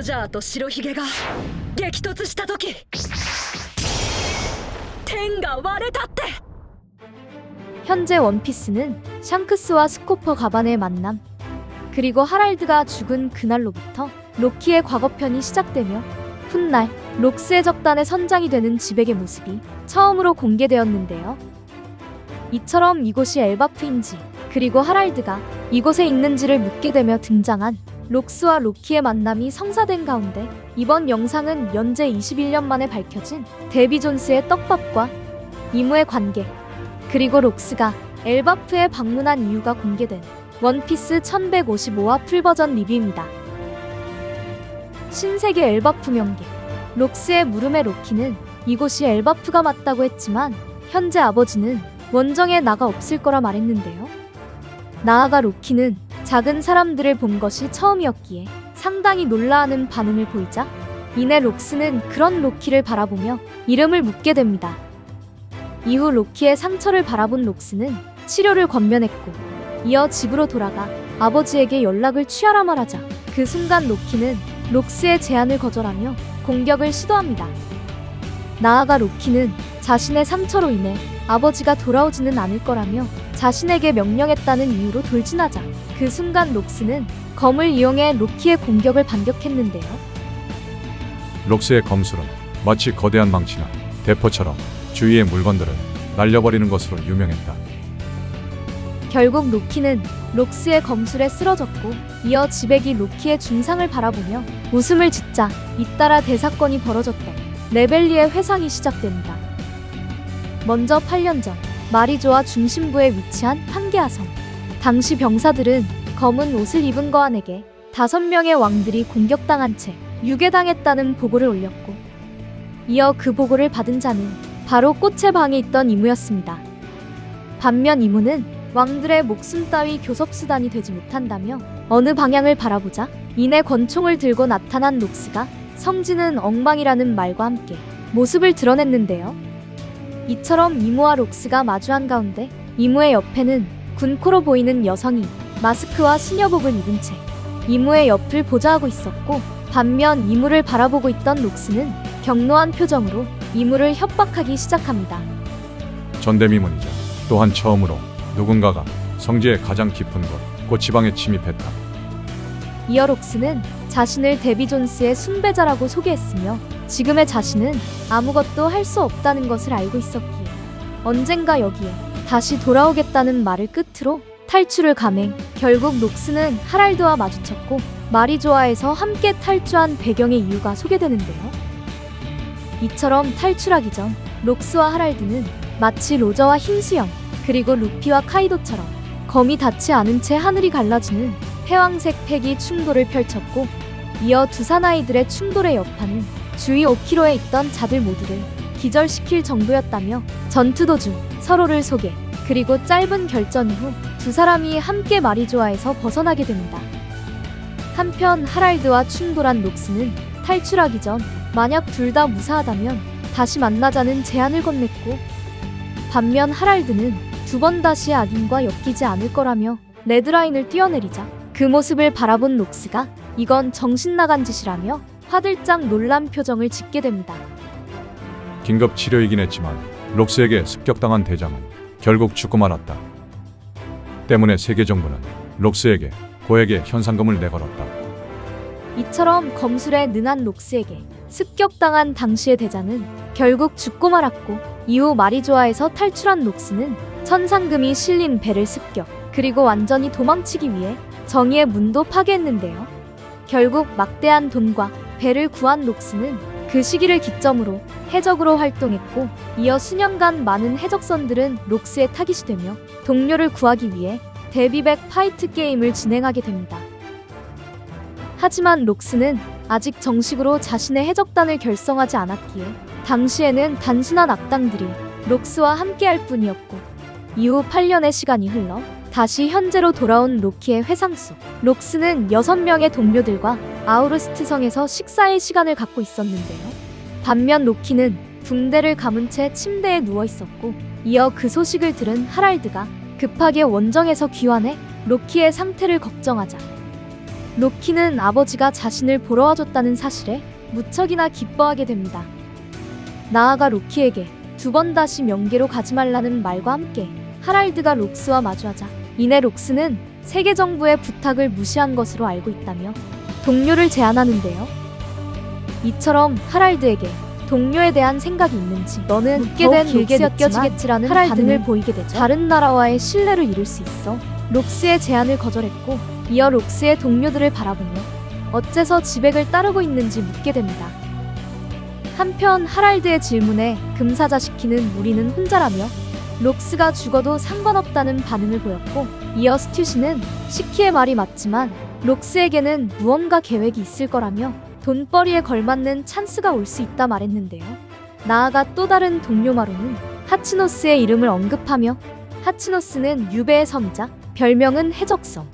ロジャーと白ひげが激突した時、天が割れたって。 현재 원피스는 샹크스와 스코퍼 가반의 만남, 그리고 하랄드가 죽은 그날로부터 로키의 과거편이 시작되며 훗날 록스의 적단의 선장이 되는 지백의 모습이 처음으로 공개되었는데요. 이처럼 이곳이 엘바프인지 그리고 하랄드가 이곳에 있는지를 묻게 되며 등장한 록스와 로키의 만남이 성사된 가운데 이번 영상은 연재 21년 만에 밝혀진 데비 존스의 떡밥과 이무의 관계, 그리고 록스가 엘바프에 방문한 이유가 공개된 원피스 1155화 풀버전 리뷰입니다. 신세계 엘바프 명계, 록스의 물음에 로키는 이곳이 엘바프가 맞다고 했지만 현재 아버지는 원정에 나가 없을 거라 말했는데요. 나아가 로키는 작은 사람들을 본 것이 처음이었기에 상당히 놀라하는 반응을 보이자 이내 록스는 그런 로키를 바라보며 이름을 묻게 됩니다. 이후 로키의 상처를 바라본 록스는 치료를 권면했고 이어 집으로 돌아가 아버지에게 연락을 취하라 말하자 그 순간 로키는 록스의 제안을 거절하며 공격을 시도합니다. 나아가 로키는 자신의 상처로 인해 아버지가 돌아오지는 않을 거라며 자신에게 명령했다는 이유로 돌진하자 그 순간 록스는 검을 이용해 로키의 공격을 반격했는데요. 록스의 검술은 마치 거대한 망치나 대포처럼 주위의 물건들을 날려버리는 것으로 유명했다. 결국 로키는 록스의 검술에 쓰러졌고 이어 지백이 로키의 중상을 바라보며 웃음을 짓자 잇따라 대사건이 벌어졌던 레벨리의 회상이 시작됩니다. 먼저 8년 전 마리조아 중심부에 위치한 판게아성. 당시 병사들은 검은 옷을 입은 거한에게 5명의 왕들이 공격당한 채 유괴당했다는 보고를 올렸고 이어 그 보고를 받은 자는 바로 꽃의 방에 있던 이무였습니다. 반면 이무는 왕들의 목숨 따위 교섭수단이 되지 못한다며 어느 방향을 바라보자 이내 권총을 들고 나타난 록스가 성지는 엉망이라는 말과 함께 모습을 드러냈는데요. 이처럼 이무와 록스가 마주한 가운데 이무의 옆에는 군코로 보이는 여성이 마스크와 수녀복을 입은 채 이무의 옆을 보좌하고 있었고 반면 이무를 바라보고 있던 록스는 격노한 표정으로 이무를 협박하기 시작합니다. 전대미문이자 또한 처음으로 누군가가 성지의 가장 깊은 곳 꽃지방에 침입했다. 이어 록스는 자신을 데비 존스의 순배자라고 소개했으며 지금의 자신은 아무것도 할 수 없다는 것을 알고 있었기에 언젠가 여기에 다시 돌아오겠다는 말을 끝으로 탈출을 감행. 결국 록스는 하랄드와 마주쳤고 마리조아에서 함께 탈주한 배경의 이유가 소개되는데요. 이처럼 탈출하기 전 록스와 하랄드는 마치 로저와 흰수염 그리고 루피와 카이도처럼 검이 닿지 않은 채 하늘이 갈라주는 패왕색 패기 충돌을 펼쳤고 이어 두 사나이들의 충돌의 여파는 주위 5km에 있던 자들 모두를 기절시킬 정도였다며 전투 도중 서로를 소개 그리고 짧은 결전 후 두 사람이 함께 마리조아에서 벗어나게 됩니다. 한편 하랄드와 충돌한 록스는 탈출하기 전 만약 둘 다 무사하다면 다시 만나자는 제안을 건넸고 반면 하랄드는 두 번 다시 악인과 엮이지 않을 거라며 레드라인을 뛰어내리자 그 모습을 바라본 록스가 이건 정신 나간 짓이라며 화들짝 놀란 표정을 짓게 됩니다. 긴급 치료이긴 했지만 록스에게 습격당한 대장은 결국 죽고 말았다. 때문에 세계 정부는 록스에게 고액의 현상금을 내걸었다. 이처럼 검술에 능한 록스에게 습격당한 당시의 대장은 결국 죽고 말았고 이후 마리조아에서 탈출한 록스는 천상금이 실린 배를 습격 그리고 완전히 도망치기 위해 정의의 문도 파괴했는데요. 결국 막대한 돈과 배를 구한 록스는 그 시기를 기점으로 해적으로 활동했고 이어 수년간 많은 해적선들은 록스의 타깃이 되며 동료를 구하기 위해 데비백 파이트 게임을 진행하게 됩니다. 하지만 록스는 아직 정식으로 자신의 해적단을 결성하지 않았기에 당시에는 단순한 악당들이 록스와 함께할 뿐이었고 이후 8년의 시간이 흘러 다시 현재로 돌아온 로키의 회상 속 록스는 6명의 동료들과 아우르스트 성에서 식사의 시간을 갖고 있었는데요. 반면 로키는 붕대를 감은 채 침대에 누워 있었고 이어 그 소식을 들은 하랄드가 급하게 원정에서 귀환해 로키의 상태를 걱정하자 로키는 아버지가 자신을 보러 와줬다는 사실에 무척이나 기뻐하게 됩니다. 나아가 로키에게 두 번 다시 명계로 가지 말라는 말과 함께 하랄드가 록스와 마주하자 이내 록스는 세계 정부의 부탁을 무시한 것으로 알고 있다며 동료를 제안하는데요. 이처럼 하랄드에게 동료에 대한 생각이 있는지 너는 묻게 된 길게 느껴지겠지라는 반응을 보이게 되죠. 다른 나라와의 신뢰를 이룰 수 있어 록스의 제안을 거절했고 이어 록스의 동료들을 바라보며 어째서 지백을 따르고 있는지 묻게 됩니다. 한편 하랄드의 질문에 금사자시키는 우리는 혼자라며 록스가 죽어도 상관없다는 반응을 보였고 이어 스튜시는 시키의 말이 맞지만 록스에게는 무언가 계획이 있을 거라며 돈벌이에 걸맞는 찬스가 올 수 있다 말했는데요. 나아가 또 다른 동료 마루는 하치노스의 이름을 언급하며 하치노스는 유배의 섬이자 별명은 해적섬.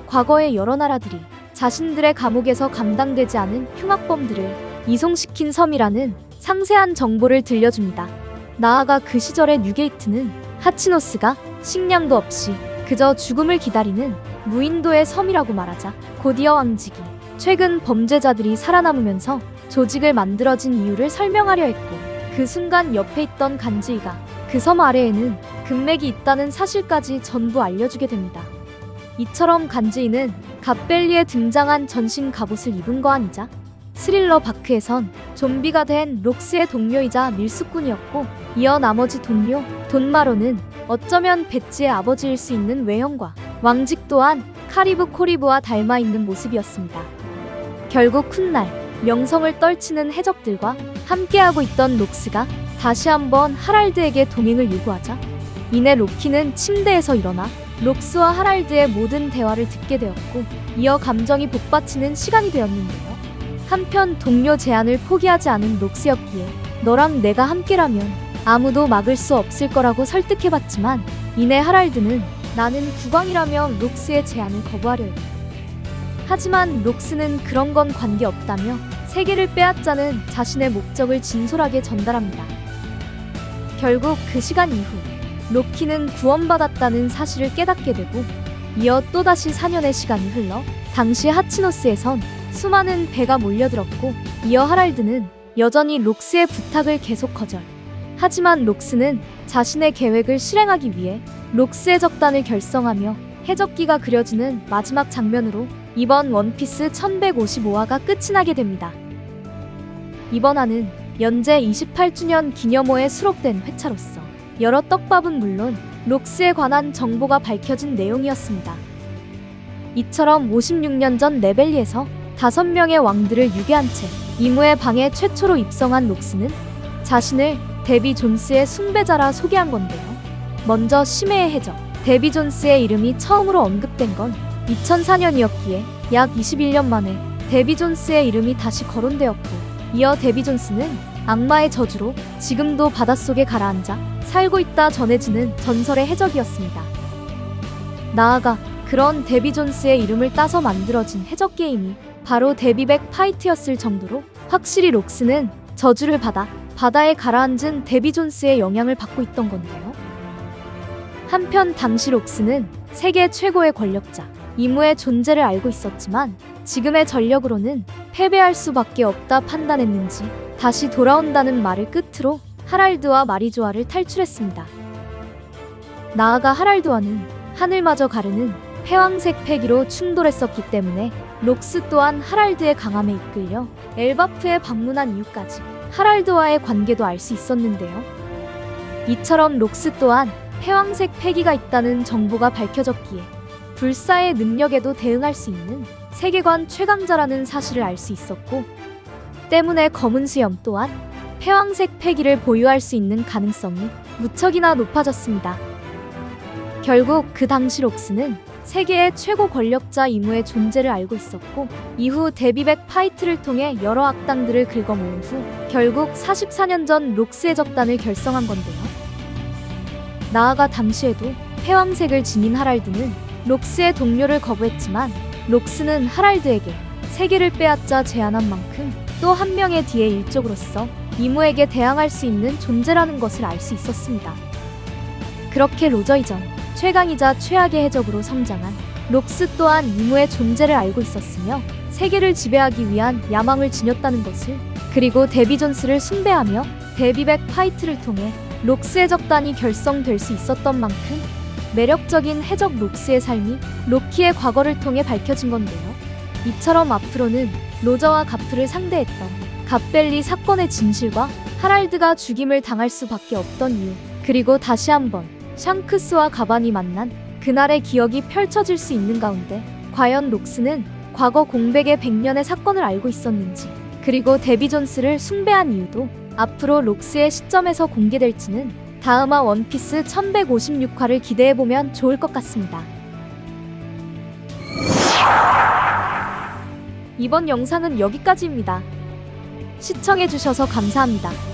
과거의 여러 나라들이 자신들의 감옥에서 감당되지 않은 흉악범들을 이송시킨 섬이라는 상세한 정보를 들려줍니다. 나아가 그 시절의 뉴게이트는 하치노스가 식량도 없이 그저 죽음을 기다리는 무인도의 섬이라고 말하자 곧이어 왕직이 최근 범죄자들이 살아남으면서 조직을 만들어진 이유를 설명하려 했고 그 순간 옆에 있던 간지이가 그 섬 아래에는 금맥이 있다는 사실까지 전부 알려주게 됩니다. 이처럼 간지이는 갓벨리에 등장한 전신 갑옷을 입은 거 아니자 스릴러 바크에선 좀비가 된 록스의 동료이자 밀수꾼이었고 이어 나머지 동료 돈마로는 어쩌면 배지의 아버지일 수 있는 외형과 왕직 또한 카리브 코리브와 닮아 있는 모습이었습니다. 결국 훗날 명성을 떨치는 해적들과 함께하고 있던 록스가 다시 한번 하랄드에게 동행을 요구하자 이내 로키는 침대에서 일어나 록스와 하랄드의 모든 대화를 듣게 되었고 이어 감정이 복받치는 시간이 되었는데요. 한편 동료 제안을 포기하지 않은 록스였기에 너랑 내가 함께라면 아무도 막을 수 없을 거라고 설득해봤지만 이내 하랄드는 나는 국왕이라며 록스의 제안을 거부하려 했고 하지만 록스는 그런 건 관계없다며 세계를 빼앗자는 자신의 목적을 진솔하게 전달합니다. 결국 그 시간 이후 로키는 구원받았다는 사실을 깨닫게 되고 이어 또다시 4년의 시간이 흘러 당시 하치노스에선 수많은 배가 몰려들었고 이어 하랄드는 여전히 록스의 부탁을 계속 거절. 하지만 록스는 자신의 계획을 실행하기 위해 록스의 적단을 결성하며 해적기가 그려지는 마지막 장면으로 이번 원피스 1155화가 끝이 나게 됩니다. 이번 화는 연재 28주년 기념호에 수록된 회차로서 여러 떡밥은 물론 록스에 관한 정보가 밝혀진 내용이었습니다. 이처럼 56년 전 레벨리에서 5명의 왕들을 유괴한 채 이무의 방에 최초로 입성한 록스는 자신을 데비 존스의 숭배자라 소개한 건데요. 먼저 심해의 해적 데비 존스의 이름이 처음으로 언급된 건 2004년이었기에 약 21년 만에 데비 존스의 이름이 다시 거론되었고 이어 데비 존스는 악마의 저주로 지금도 바닷속에 가라앉아 살고 있다 전해지는 전설의 해적이었습니다. 나아가 그런 데비 존스의 이름을 따서 만들어진 해적 게임이 바로 데비백 파이트였을 정도로 확실히 록스는 저주를 받아 바다에 가라앉은 데비 존스의 영향을 받고 있던 건데요. 한편 당시 록스는 세계 최고의 권력자 이무의 존재를 알고 있었지만 지금의 전력으로는 패배할 수밖에 없다 판단했는지 다시 돌아온다는 말을 끝으로 하랄드와 마리조아를 탈출했습니다. 나아가 하랄드와는 하늘마저 가르는 패왕색 패기로 충돌했었기 때문에 록스 또한 하랄드의 강함에 이끌려 엘바프에 방문한 이유까지 하랄드와의 관계도 알 수 있었는데요. 이처럼 록스 또한 패왕색 패기가 있다는 정보가 밝혀졌기에 불사의 능력에도 대응할 수 있는 세계관 최강자라는 사실을 알 수 있었고 때문에 검은 수염 또한 패왕색 패기를 보유할 수 있는 가능성이 무척이나 높아졌습니다. 결국 그 당시 록스는 세계의 최고 권력자 이무의 존재를 알고 있었고 이후 데비백 파이트를 통해 여러 악당들을 긁어모은 후 결국 44년 전 록스의 적단을 결성한 건데요. 나아가 당시에도 패왕색을 지닌 하랄드는 록스의 동료를 거부했지만 록스는 하랄드에게 세계를 빼앗자 제안한 만큼 또 한 명의 뒤의 일족으로서 이무에게 대항할 수 있는 존재라는 것을 알 수 있었습니다. 그렇게 로저 이전 최강이자 최악의 해적으로 성장한 록스 또한 이무의 존재를 알고 있었으며 세계를 지배하기 위한 야망을 지녔다는 것을, 그리고 데비 존스를 숭배하며 데비백 파이트를 통해 록스의 적단이 결성될 수 있었던 만큼 매력적인 해적 록스의 삶이 로키의 과거를 통해 밝혀진 건데요. 이처럼 앞으로는 로저와 가프를 상대했던 갓벨리 사건의 진실과 하랄드가 죽임을 당할 수밖에 없던 이유, 그리고 다시 한번 샹크스와 가반이 만난 그날의 기억이 펼쳐질 수 있는 가운데 과연 록스는 과거 공백의 100년의 사건을 알고 있었는지, 그리고 데비 존스를 숭배한 이유도 앞으로 록스의 시점에서 공개될지는 다음화 원피스 1156화를 기대해보면 좋을 것 같습니다. 이번 영상은 여기까지입니다. 시청해주셔서 감사합니다.